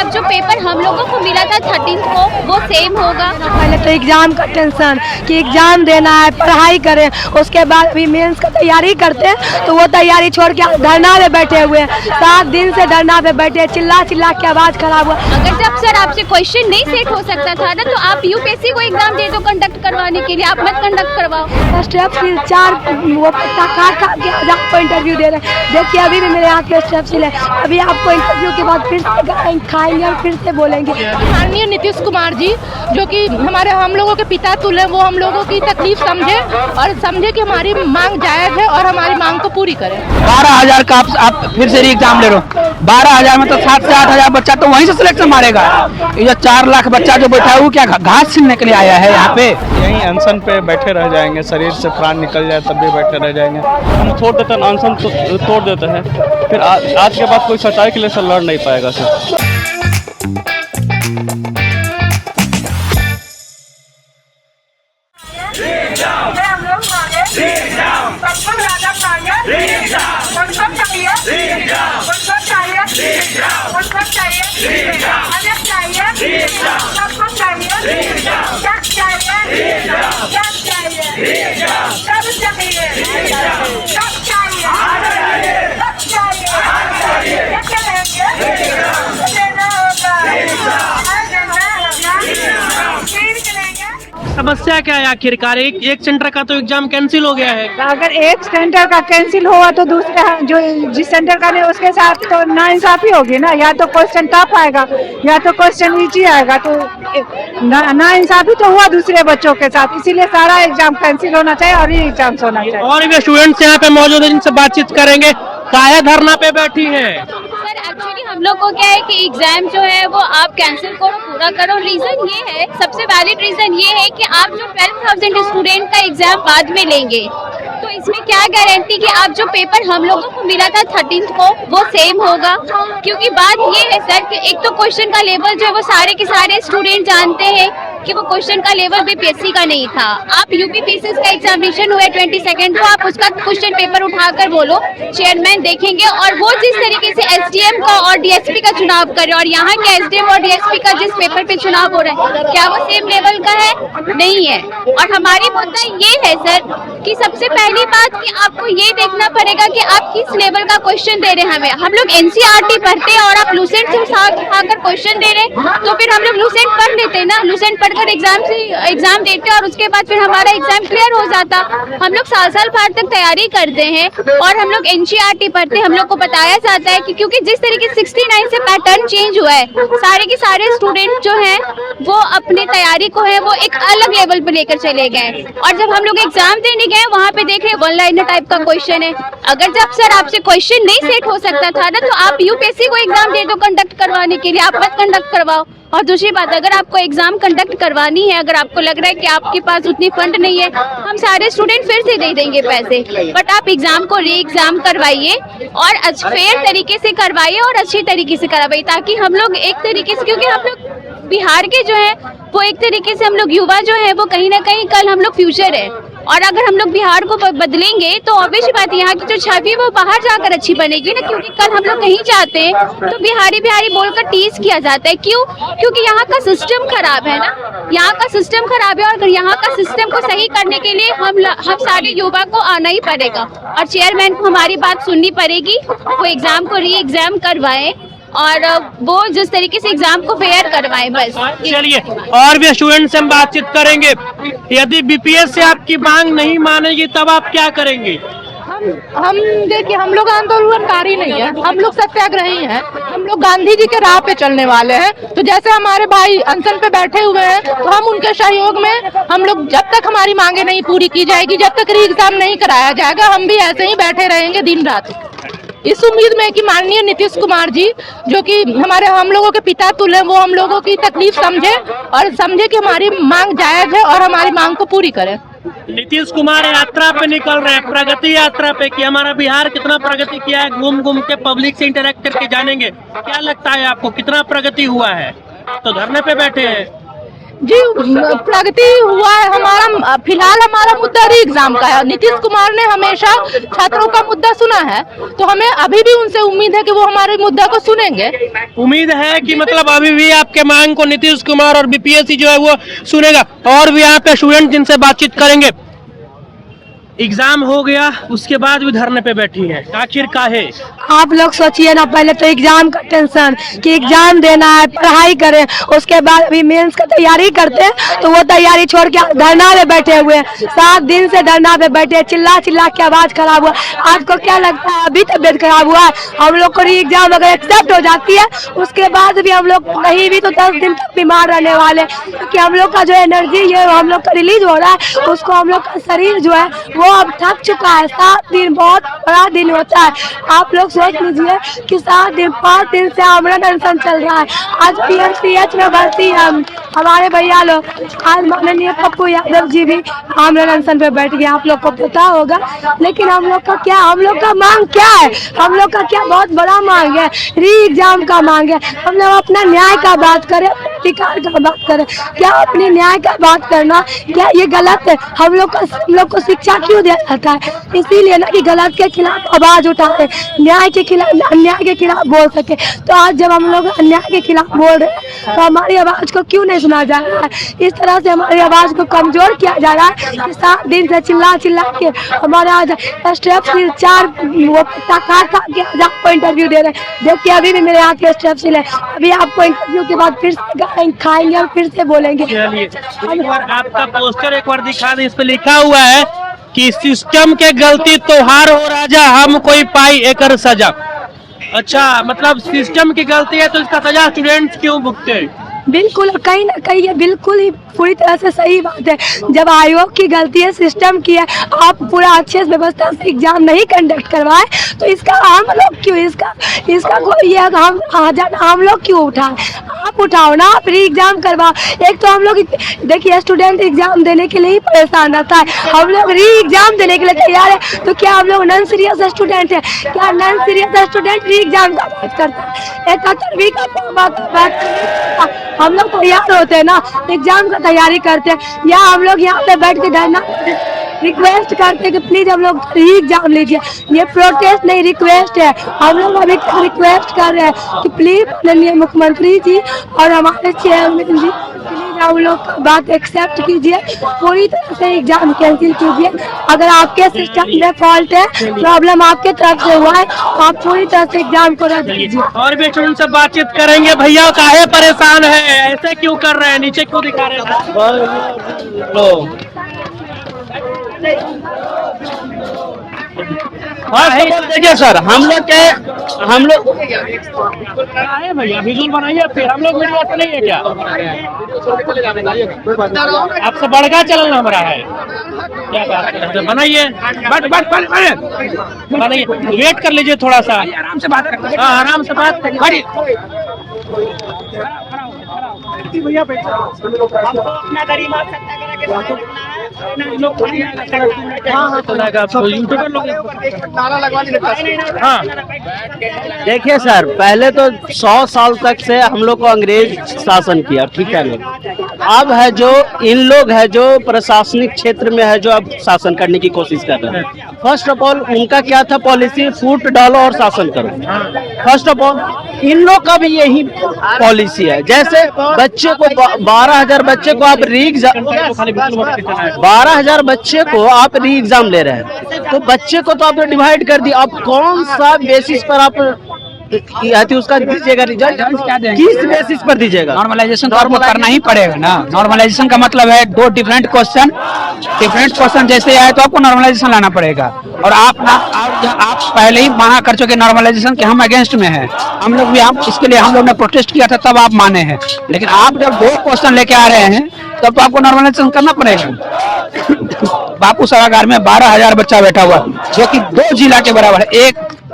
अब जो पेपर हम लोगों को मिला था 13 को वो सेम होगा। पहले तो एग्जाम का टेंशन कि एग्जाम देना है, पढ़ाई करें, उसके बाद अभी मेंस का तैयारी करते हैं तो वो तैयारी छोड़ के धरना पे बैठे हुए हैं। 7 दिन से धरना पे बैठे, चिल्ला चिल्ला के आवाज खराब हुआ। अगर जब सर आपसे क्वेश्चन नहीं सेट हो सकता था ना तो आप यूपीएससी को एग्जाम दे दो कंडक्ट करवाने के लिए, आप मत कंडक्ट करवाओ। स्टेप 4 वो काट के आज आपको इंटरव्यू दे रहे हैं। देखिए अभी भी मेरे हाथ में स्टेप सिल है, अभी आपको इंटरव्यू के बाद फिर से खाएंगे और फिर से बोलेंगे। माननीय नीतीश कुमार जी जो कि हम लोगों के पिता तुल्य, वो हम लोगों की तकलीफ समझे और समझे कि हमारी मांग जायज है और हमारी मांग को पूरी करें। 12,000 का आप फिर से एग्जाम ले रहे हो, 12,000 में तो 7 से 8,000 बच्चा तो वहीं से सिलेक्शन मारेगा। ये जो 4 लाख बच्चा जो बैठा है वो क्या घास छीनने के लिए आया है यहाँ पे? यहीं अनशन पे बैठे रह जाएंगे, शरीर से प्राण निकल जाए तब भी बैठे रह जाएंगे। हम छोड़ देते हैं, अनशन तोड़ देते हैं, फिर आज के बाद कोई सच्चाई के लिए सर लड़ नहीं पाएगा सर। समस्या क्या है आखिरकार? एक सेंटर का तो एग्जाम कैंसिल हो गया है। अगर एक सेंटर का कैंसिल हुआ तो दूसरा जो जिस सेंटर का नहीं उसके साथ तो नाइंसाफी होगी ना। या तो क्वेश्चन टफ आएगा या तो क्वेश्चन इजी आएगा, तो नाइंसाफी तो हुआ दूसरे बच्चों के साथ, इसीलिए सारा एग्जाम कैंसिल होना चाहिए और ये एग्जाम होना चाहिए। और भी स्टूडेंट्स यहाँ पे मौजूद हैं जिनसे बातचीत करेंगे। काहे धरना पे बैठी है? सर एक्चुअली हम लोग को क्या है कि एग्जाम जो है वो आप कैंसिल करो, पूरा करो। रीजन ये है, सबसे वैलिड रीजन ये है कि आप जो 12,000 स्टूडेंट का एग्जाम बाद में लेंगे तो इसमें क्या गारंटी कि आप जो पेपर हम लोगों को मिला था 13 को वो सेम होगा। क्योंकि बात ये है सर कि एक तो क्वेश्चन का लेवल जो है वो सारे के सारे स्टूडेंट जानते हैं कि वो क्वेश्चन का लेवल बीपीएससी का नहीं था। आप यूपीपीसीएस का एग्जामिनेशन हुआ 22 को, आप उसका क्वेश्चन पेपर उठाकर बोलो, चेयरमैन देखेंगे और वो जिस तरीके से एसडीएम का और डीएसपी का चुनाव करे और यहाँ के एसडीएम और डीएसपी का जिस पेपर पे चुनाव हो रहा है क्या वो सेम लेवल का है? नहीं है। और हमारी मुद्दा ये है सर कि सबसे पहली बात कि आपको ये देखना पड़ेगा कि आप किस लेवल का क्वेश्चन दे रहे हैं हमें। हम लोग एनसीईआरटी पढ़ते हैं और आप लूसेंट से उठाकर क्वेश्चन दे रहे हैं तो फिर हम लोग लूसेंट पढ़ लेते हैं ना, लूसेंट पढ़कर एग्जाम देते और उसके बाद फिर हमारा एग्जाम क्लियर हो जाता। हम लोग साल भर तक तैयारी करते हैं और हम लोग एनसीईआरटी पढ़ते हैं, हम लोग को बताया जाता है कि क्योंकि जिस तरीके 69 से पैटर्न चेंज हुआ है, सारे के सारे स्टूडेंट जो हैं वो अपने तैयारी को है वो एक अलग लेवल पे लेकर चले गए और जब हम लोग एग्जाम देने गए वहाँ पे देख रहे वन लाइनर टाइप का क्वेश्चन है। अगर जब सर आपसे क्वेश्चन नहीं सेट हो सकता था ना तो आप यूपीएससी को एग्जाम दे दो कंडक्ट करवाने के लिए, आप मत कंडक्ट करवाओ। और दूसरी बात, अगर आपको एग्जाम कंडक्ट करवानी है, अगर आपको लग रहा है कि आपके पास उतनी फंड नहीं है, हम सारे स्टूडेंट फिर से दे देंगे पैसे, बट आप एग्जाम को री एग्जाम करवाइए और फेयर तरीके से करवाइए और अच्छी तरीके से करवाइए ताकि हम लोग एक तरीके से, क्योंकि हम लोग बिहार के जो है वो एक तरीके से हम लोग युवा जो है वो कहीं ना कहीं कल हम लोग फ्यूचर है और अगर हम लोग बिहार को बदलेंगे तो ऑब्वियस बात है यहाँ की जो छवि है वो बाहर जाकर अच्छी बनेगी ना। क्योंकि कल हम लोग कहीं जाते हैं तो बिहारी बिहारी बोलकर टीज किया जाता है। क्यों? क्योंकि यहाँ का सिस्टम खराब है ना, यहाँ का सिस्टम खराब है और यहाँ का सिस्टम को सही करने के लिए हम सारे युवा को आना ही पड़ेगा और चेयरमैन को हमारी बात सुननी पड़ेगी, वो एग्जाम को री एग्जाम करवाएं और वो जिस तरीके से एग्जाम को फेयर करवाएं बस। चलिए और भी स्टूडेंट से हम बातचीत करेंगे। यदि बीपीएस से आपकी मांग नहीं मानेगी तब आप क्या करेंगे? हम देखिए, हम लोग आंदोलनकारी नहीं है, हम लोग सत्याग्रही हैं, हम लोग गांधी जी के राह पे चलने वाले हैं। तो जैसे हमारे भाई अनशन पे बैठे हुए हैं तो हम उनके सहयोग में हम लोग जब तक हमारी मांगे नहीं पूरी की जाएगी, जब तक री एग्जाम नहीं कराया जाएगा, हम भी ऐसे ही बैठे रहेंगे दिन रात इस उम्मीद में कि माननीय नीतीश कुमार जी जो कि हम लोगों के पिता तुल्य, वो हम लोगों की तकलीफ समझे और समझे कि हमारी मांग जायज है और हमारी मांग को पूरी करें। नीतीश कुमार यात्रा पे निकल रहे हैं, प्रगति यात्रा पे, कि हमारा बिहार कितना प्रगति किया है, घूम घूम के पब्लिक से इंटरेक्ट करके जानेंगे। क्या लगता है आपको कितना प्रगति हुआ है? तो धरने पे बैठे हैं। जी प्रगति हुआ है हमारा। फिलहाल हमारा मुद्दा री एग्जाम का है। नीतीश कुमार ने हमेशा छात्रों का मुद्दा सुना है, तो हमें अभी भी उनसे उम्मीद है कि वो हमारे मुद्दा को सुनेंगे। उम्मीद है कि मतलब अभी भी आपके मांग को नीतीश कुमार और बीपीएससी जो है वो सुनेगा। और भी यहाँ पे स्टूडेंट जिनसे बातचीत करेंगे। एग्जाम हो गया, उसके बाद भी धरने पे बैठी है, आखिर काहे? आप लोग सोचिए ना, पहले तो एग्जाम का टेंशन कि एग्जाम देना है, पढ़ाई करें, उसके बाद अभी मेंस का तैयारी करते हैं तो वो तैयारी छोड़ के धरना पे बैठे हुए हैं। 7 दिन से धरना पे बैठे, चिल्ला चिल्ला के आवाज खराब हुआ। आपको क्या लगता है अभी तबियत खराब हुआ है? हम लोग को एग्जाम अगर एक्सेप्ट हो जाती है उसके बाद भी हम लोग नहीं भी तो 10 दिन तक बीमार रहने वाले, क्योंकि हम लोग का जो एनर्जी है हम लोग का रिलीज हो रहा है, उसको हम लोग का शरीर जो है वो अब थक चुका है। 7 दिन बहुत बड़ा दिन होता है। आप लोग सोच लीजिए कि 7 दिन 5 दिन से आमरण अनशन चल रहा है। आज पीएमसीएच में भर्ती है हमारे भैया लोग। आज माननीय पप्पू यादव जी भी आमरण अनशन पे बैठ गए, आप लोग को पता होगा। लेकिन हम लोग का मांग क्या है? हम लोग का क्या बहुत बड़ा मांग है, री एग्जाम का मांग है। हम लोग अपना न्याय का बात करें, अधिकार का बात करें। क्या अपने न्याय का बात करना क्या ये गलत है? हम लोग को शिक्षा क्यों दिया जाता है? इसीलिए ना कि गलत के खिलाफ आवाज उठाए, न्याय के खिलाफ अन्याय के खिलाफ बोल सके। तो आज जब हम लोग अन्याय के खिलाफ बोल रहे हैं तो हमारी आवाज को क्यों नहीं सुना जा रहा है? इस तरह से हमारी आवाज को कमजोर किया जा रहा है कि 7 दिन से चिल्ला चिल्ला के हमारा आज स्टेप 4 वो काट के आज आपको इंटरव्यू दे रहे हैं। देखिए अभी भी मेरे हाथ में स्टेप है, अभी आपको इंटरव्यू के बाद फिर से खाएंगे और फिर से बोलेंगे। एक बार आपका पोस्टर एक बार दिखा दें, इस पे लिखा हुआ है कि सिस्टम के गलती तोहार हो राजा, हम कोई पाई एकर सजा। अच्छा, मतलब सिस्टम की गलती है तो इसका सजा स्टूडेंट्स क्यों भुगते हैं? बिल्कुल, कहीं ना कहीं ये बिल्कुल ही पूरी तरह से सही बात है। जब आयोग की गलती है, सिस्टम की है, आप पूरा अच्छे से व्यवस्था से एग्जाम नहीं कंडक्ट करवाए तो इसका हम लोग क्यों इसका कोई ये हम लोग क्यों उठाए? आप उठाओ ना, आप री एग्जाम करवाओ। एक तो हम लोग देखिए स्टूडेंट एग्जाम देने के लिए ही परेशान रहता है, हम लोग री एग्जाम देने के लिए तैयार है। तो क्या हम लोग नॉन सीरियस स्टूडेंट है? क्या नॉन सीरियस स्टूडेंट री एग्जाम का बात करता है? 71वीं का बात हम लोग तैयार होते हैं ना, एग्जाम का तैयारी करते हैं, या हम लोग यहाँ पे बैठ के धरना रिक्वेस्ट करते हैं कि प्लीज हम लोग री एग्जाम लीजिए। ये प्रोटेस्ट नहीं, रिक्वेस्ट है। हम लोग अभी रिक्वेस्ट कर रहे हैं कि प्लीज माननीय मुख्यमंत्री जी और हमारे चेयरमैन जी प्लीज हम लोग का बात एक्सेप्ट कीजिए, पूरी तरह से एग्जाम कैंसिल कीजिए। अगर आपके सिस्टम में फॉल्ट है, प्रॉब्लम आपके तरफ से हुआ है, तो आप पूरी तरह से एग्जाम को रद्द कीजिए। और भी स्टूडेंट से बातचीत करेंगे। भैया काहे परेशान है, ऐसे क्यों कर रहे हैं, नीचे क्यों दिखा रहे हैं? देखिए सर, हम लोग भैया विजुअल बनाइए, फिर हम लोग मीडिया से नहीं है क्या? आपसे बढ़कर चलना हमारा है क्या? बात करते बनाइए, बनाइए, वेट कर लीजिए थोड़ा सा, आराम से बात करते हैं। हाँ, आराम से बात करिए भैया। अपना गरीब हाँ, देखिए सर, पहले तो 100 साल तक से हम लोग को अंग्रेज शासन किया, ठीक है ना। अब है जो इन लोग है जो प्रशासनिक क्षेत्र में है जो अब शासन करने की कोशिश कर रहे हैं। फर्स्ट ऑफ ऑल उनका क्या था पॉलिसी, फूट डालो और शासन करो। फर्स्ट ऑफ ऑल इन लोग का भी यही पॉलिसी है। जैसे बच्चे को 12,000 बच्चे को आप री एग्जाम 12,000 बच्चे को आप री एग्जाम ले रहे हैं, तो बच्चे को तो आपने डिवाइड कर दिया। आप कौन सा बेसिस पर आप उसका दीजिएगा रिजल्ट? किस बेसिस पर दीजिएगा? नॉर्मलाइजेशन तो आपको करना ही पड़ेगा ना। नॉर्मलाइजेशन का मतलब है 2 डिफरेंट क्वेश्चन जैसे आए तो आपको नॉर्मलाइजेशन लाना पड़ेगा। और आप पहले ही मना कर चुके नॉर्मलाइजेशन के हम अगेंस्ट में हैं। हम लोग भी इसके लिए हम लोग ने प्रोटेस्ट किया था, तब आप माने हैं। लेकिन आप जब 2 क्वेश्चन लेके आ रहे हैं तब तो आपको नॉर्मलाइजेशन करना पड़ेगा। बापू सभागार में 12,000 बच्चा बैठा हुआ, जो कि 2 जिला के बराबर है,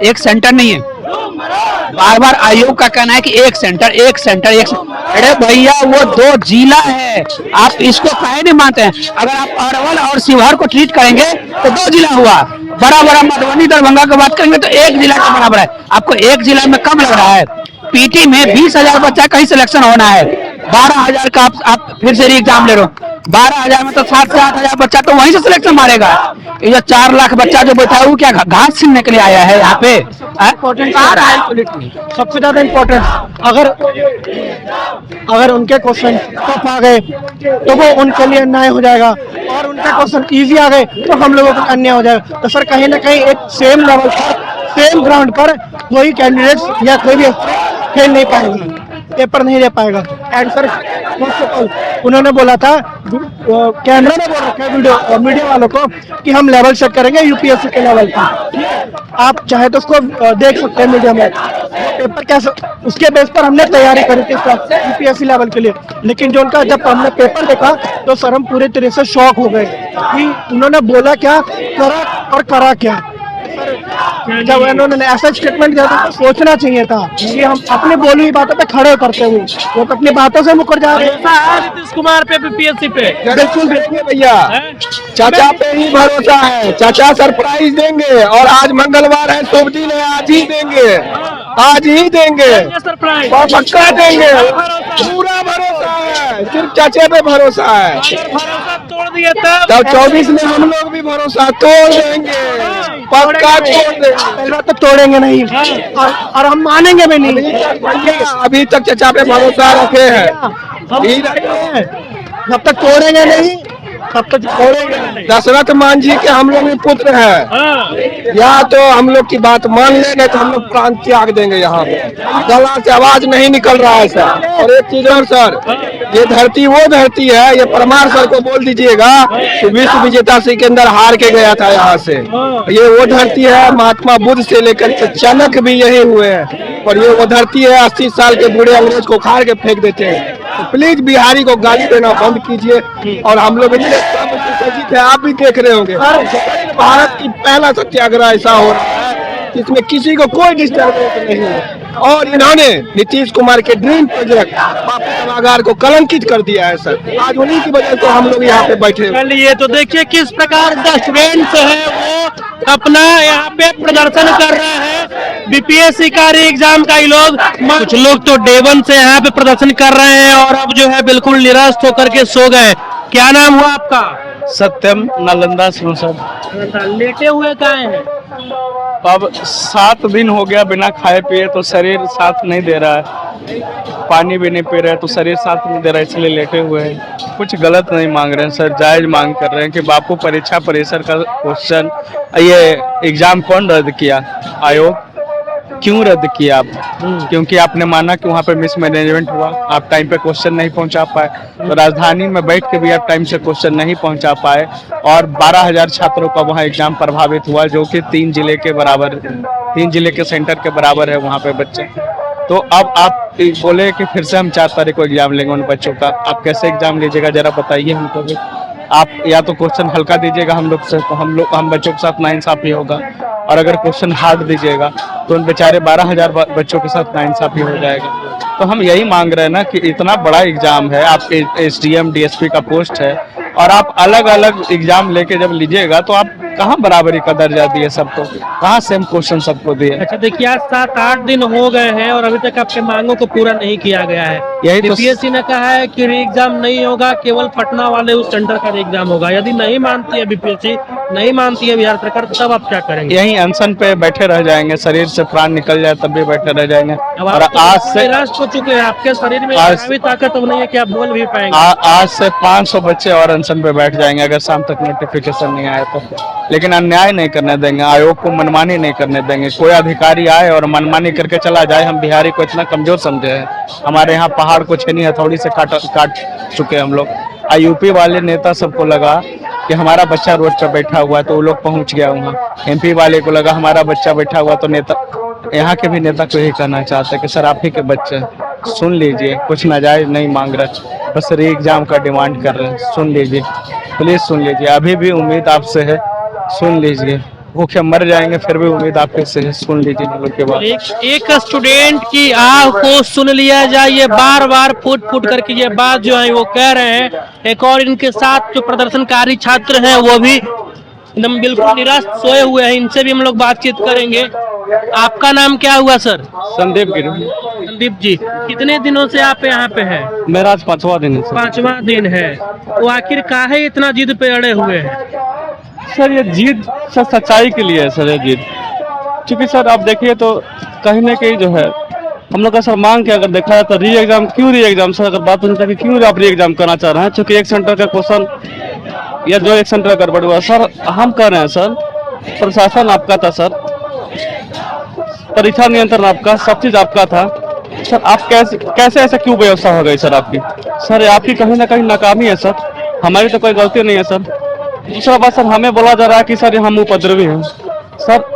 एक सेंटर नहीं है। बार बार आयोग का कहना है कि एक सेंटर। अरे भैया वो 2 जिला है, आप इसको काहे नहीं मानते हैं? अगर आप अरवल और शिवहर को ट्रीट करेंगे तो 2 जिला हुआ। बड़ा मधुबनी दरभंगा की बात करेंगे तो 1 जिला के बराबर है। आपको 1 जिला में कम लग रहा है। पीटी में 20,000 बच्चा का ही सिलेक्शन होना है, 12,000 का आप फिर से एग्जाम ले रहे हो, 12,000 में तो 7 से 8,000 बच्चा तो वहीं से सिलेक्शन मारेगा। ये जो 4 लाख बच्चा जो बैठा है वो क्या घास छीनने के लिए आया है यहाँ पे? सबसे ज्यादा इम्पोर्टेंट, अगर उनके क्वेश्चन टफ आ गए तो वो उनके लिए अन्याय हो जाएगा, और उनके क्वेश्चन इजी आ गए तो हम लोगों को अन्याय हो जाएगा। तो सर कहीं ना कहीं एक सेम लेवल पर, सेम ग्राउंड पर कोई कैंडिडेट्स या कोई भी खेल नहीं पाएगा, पेपर नहीं दे पाएगा। एंड सर उन्होंने बोला था, कैमरा ने बोल रखा है मीडिया वालों को कि हम लेवल चेक करेंगे यूपीएससी के लेवल का। आप चाहे तो उसको देख सकते हैं मीडिया में, पेपर कैसे, उसके बेस पर हमने तैयारी करी थी यूपीएससी लेवल के लिए। लेकिन जो उनका जब हमने पेपर देखा तो सर हम पूरे तरह से शॉक हो गए कि उन्होंने बोला क्या, करा और करा क्या। जब उन्होंने ऐसा स्टेटमेंट दिया तो सोचना चाहिए था कि हम अपनी बोली हुई बातों पे खड़े करते हुए वो अपनी बातों से मुकर जा रहे हैं। नीतीश कुमार पे, बीपीएससी पे बिल्कुल देखिए भैया, चाचा पे ही भरोसा है, चाचा सरप्राइज देंगे। और आज मंगलवार है, शुभ दिन है, आज ही देंगे, आज ही देंगे, पक्का देंगे, पूरा भरोसा है, सिर्फ चाचे पे भरोसा है। भरोसा तोड़ दिए तब 24 में हम लोग भी भरोसा तोड़ देंगे, पक्का तोड़ देंगे। पहले तो तोड़ेंगे नहीं और हम मानेंगे भी नहीं। अभी तक चाचा पे भरोसा रखे हैं, जब तक तोड़ेंगे नहीं तब तक छोड़ेंगे नहीं। दशरथ मान जी के हम लोग भी पुत्र हैं, या तो हम लोग की बात मान लेंगे तो हम लोग प्राण त्याग देंगे। यहाँ पे गला से आवाज नहीं निकल रहा है सर। और एक चीज और सर, ये धरती वो धरती है, ये परमार सर को बोल दीजिएगा कि विश्व विजेता सिकंदर हार के गया था यहाँ से। ये वो धरती है, महात्मा बुद्ध से लेकर के चाणक्य भी यही हुए हैं। और ये वो धरती है, 80 साल के बूढ़े अंग्रेज को उखाड़ के फेंक देते हैं। तो प्लीज बिहारी को गाली देना बंद कीजिए। और हम लोग आप भी देख रहे होंगे, भारत की पहला सत्याग्रह ऐसा हो रहा है जिसमें किसी को कोई डिस्टर्बेंस नहीं है। और इन्होंने नीतीश कुमार के ड्रीम प्रोजेक्ट बापू सभागार को कलंकित कर दिया है सर। आज उन्हीं की वजह से हम लोग यहाँ पे बैठे हैं। चलिए तो देखिए किस प्रकार का स्टूडेंट्स है वो अपना यहाँ पे प्रदर्शन कर रहे हैं। बीपीएससी का एग्जाम का ही लोग, कुछ लोग तो डे 1 से यहाँ पे प्रदर्शन कर रहे हैं और अब जो है बिल्कुल निराश होकर के सो गए। क्या नाम हुआ आपका? सत्यम, नालंदा से। लेटे हुए कहाँ हैं? अब 7 दिन हो गया बिना खाए पिए, तो शरीर साथ नहीं दे रहा है, पानी भी नहीं पी रहे तो शरीर साथ नहीं दे रहा है, इसलिए लेटे हुए हैं। कुछ गलत नहीं मांग रहे हैं सर, जायज मांग कर रहे हैं कि बापू परीक्षा परिसर का क्वेश्चन, ये एग्जाम कौन रद्द किया? आयोग क्यों रद्द किया आप? क्योंकि आपने माना कि वहाँ पे मिसमैनेजमेंट हुआ, आप टाइम पे क्वेश्चन नहीं पहुँचा पाए। तो राजधानी में बैठ के भी आप टाइम से क्वेश्चन नहीं पहुँचा पाए और 12,000 छात्रों का वहाँ एग्जाम प्रभावित हुआ, जो कि 3 जिले के बराबर, 3 जिले के सेंटर के बराबर है वहाँ पे बच्चे। तो अब आप बोले कि फिर से हम 4 तारीख को एग्जाम लेंगे उन बच्चों का, आप कैसे एग्जाम लीजिएगा जरा बताइए हमको भी। आप या तो क्वेश्चन हल्का दीजिएगा हम लोग से, तो हम बच्चों के साथ नाइंसाफी होगा, और अगर क्वेश्चन हार्ड दीजिएगा तो उन बेचारे 12,000 बच्चों के साथ नाइंसाफी हो जाएगा। तो हम यही मांग रहे हैं ना कि इतना बड़ा एग्जाम है, आप SDM DSP का पोस्ट है, और आप अलग अलग एग्जाम लेके जब लीजिएगा तो आप कहाँ बराबरी का दर्जा दिए सबको, कहाँ सेम क्वेश्चन सबको दिए। अच्छा देखिए, आज 7-8 दिन हो गए हैं और अभी तक आपके मांगों को पूरा नहीं किया गया है। यही तो बीपीएससी ने कहा है कि री एग्जाम नहीं होगा, केवल पटना वाले उस सेंटर का एग्जाम होगा। यदि नहीं मानती है बीपीएससी, नहीं मानती है बिहार सरकार, तब आप क्या करेंगे? यहीं अनशन पे बैठे रह जाएंगे, शरीर से प्राण निकल जाए तब भी बैठे रह जाएंगे। और आज से निराश हो चुके हैं, आपके शरीर में भी ताकत नहीं है कि आप बोल भी पाएंगे। आज से 500 बच्चे और अनशन पे बैठ जाएंगे अगर शाम तक नोटिफिकेशन नहीं आया तो। लेकिन अन्याय नहीं करने देंगे, आयोग को मनमानी नहीं करने देंगे। कोई अधिकारी आए और मनमानी करके चला जाए, हम बिहारी को इतना कमजोर समझे हैं। हमारे यहाँ पहाड़ को छेनी हथौड़ी से काट चुके हम लोग। यूपी वाले नेता सबको लगा कि हमारा बच्चा रोड पर बैठा हुआ है तो वो लोग पहुंच गया वहाँ। MP वाले को लगा हमारा बच्चा बैठा हुआ, तो नेता, यहाँ के भी नेता को यही कहना चाहते हैं कि सर आप ही के बच्चे सुन लीजिए, कुछ नाजायज नहीं मांग रहे, बस री एग्जाम का डिमांड कर रहे हैं, सुन लीजिए, प्लीज सुन लीजिए। अभी भी उम्मीद आपसे है, सुन लीजिए। भूखे मर जाएंगे फिर भी उम्मीद आपके से है, सुन लीजिए लोग के बाद। एक स्टूडेंट की आह को सुन लिया जाए, ये बार बार फूट करके ये बात जो है वो कह रहे हैं। एक और इनके साथ जो प्रदर्शनकारी छात्र हैं वो भी एकदम बिल्कुल निराश सोए हुए हैं, इनसे भी हम लोग बातचीत करेंगे। आपका नाम क्या हुआ सर? संदीप गिरी। संदीप जी, कितने दिनों से आप यहाँ पे हैं? मेरा आज 5वां दिन है सर। 5वां दिन है। तो आखिर काहे इतना जिद पे अड़े हुए हैं? सर ये जिद सर सच्चाई के लिए है सर, ये जिद। क्योंकि सर आप देखिए तो कहीं ना कहीं जो है हम लोग का सर मांग के अगर देखा जाए तो री एग्जाम, क्यों री एग्जाम सर, अगर बात पूछता है कि क्यों आप री एग्जाम करना चाह रहे हैं, चूंकि एक सेंटर का क्वेश्चन या जो एक सेंटर का गड़बड़ हुआ सर, हम कह रहे हैं सर प्रशासन आपका था सर, परीक्षा नियंत्रण आपका, सब चीज आपका था सर, आप कैसे ऐसा क्यों व्यवस्था हो गई सर आपकी? सर आपकी कहीं ना कहीं नाकामी है सर, हमारी तो कोई गलती नहीं है सर। दूसरा बात सर, हमें बोला जा रहा है कि सर हम उपद्रवी हैं सर।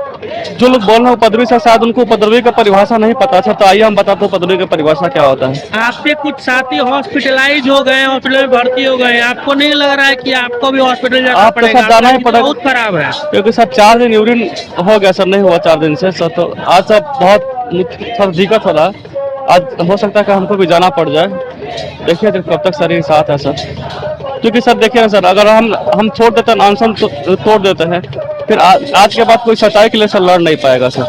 जो लोग बोल रहे हैं उपद्रवी सर, शायद उनको उपद्रवी का परिभाषा नहीं पता सर, तो आइए हम बताते हैं उपद्रवी का परिभाषा क्या होता है। आपके कुछ साथी हॉस्पिटलाइज हो गए, हॉस्पिटल में भर्ती हो गए, आपको नहीं लग रहा है कि आपको भी हॉस्पिटल जाना पड़ेगा? सर जाना ही पड़ेगा, बहुत खराब है। क्योंकि सर 4 दिन यूरिन हो गया सर, नहीं हुआ 4 दिन से सर, तो आज सर बहुत सर दिक्कत हो रहा है। आज हो सकता है कि हमको भी जाना पड़ जाए, देखिए तो कब तक सर ये साथ है सर। क्योंकि सर देखिए ना सर, अगर हम छोड़ देते हैं, अनशन तोड़ देते हैं, फिर आज के बाद कोई सच्चाई के लिए सर लड़ नहीं पाएगा सर।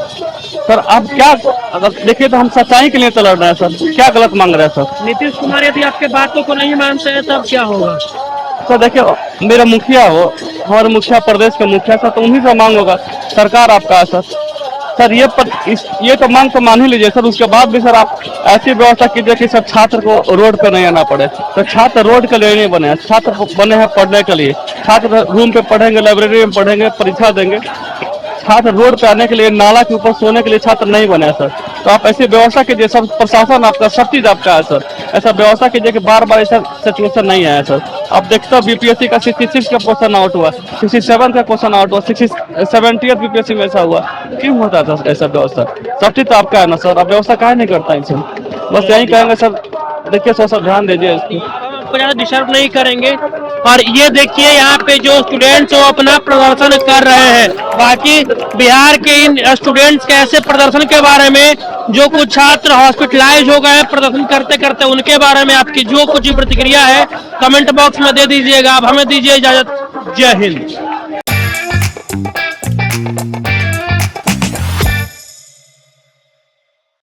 सर अब क्या, अगर देखिए तो हम सच्चाई के लिए तो लड़ रहे हैं सर, क्या गलत मांग रहे हैं सर? नीतीश कुमार यदि आपके बातों को नहीं मानते हैं तब क्या होगा? सर देखिए मेरा मुखिया हो, हमारे मुखिया प्रदेश के मुखिया सर, तो उन्हीं से मांग होगा, सरकार आपका है सर। सर ये तो मांग तो मान ही लीजिए सर, उसके बाद भी सर आप ऐसी व्यवस्था कीजिए कि सर छात्र को रोड पे नहीं आना पड़े। तो छात्र रोड के लिए नहीं बने हैं, छात्र बने हैं पढ़ने के लिए। छात्र रूम पे पढ़ेंगे, लाइब्रेरी में पढ़ेंगे, परीक्षा देंगे। छात्र रोड पे आने के लिए, नाला के ऊपर सोने के लिए छात्र नहीं बने हैं सर। तो आप ऐसी व्यवस्था कीजिए, सब प्रशासन आपका, सब चीज आपका है सर। ऐसा व्यवस्था कीजिए कि बार बार ऐसा सिचुएशन नहीं आया सर। अब देखते हो बीपीएससी का 66 का क्वेश्चन आउट हुआ, 67 का क्वेश्चन आउट हुआ, 70th बीपीएससी में ऐसा हुआ, क्यों होता था ऐसा व्यवस्था? सब चीज तो आपका है ना सर, आप व्यवस्था काहे नहीं करता इनसे? बस यही कहेंगे सर, देखिए सर ध्यान दीजिए इसकी। आपको ज्यादा डिस्टर्ब नहीं करेंगे। और ये देखिए यहाँ पे जो स्टूडेंट्स वो अपना प्रदर्शन कर रहे हैं। बाकी बिहार के इन स्टूडेंट्स के ऐसे प्रदर्शन के बारे में, जो कुछ छात्र हॉस्पिटलाइज हो गए हैं प्रदर्शन करते करते, उनके बारे में आपकी जो कुछ प्रतिक्रिया है कमेंट बॉक्स में दे दीजिएगा। आप हमें दीजिए इजाजत। जय हिंद।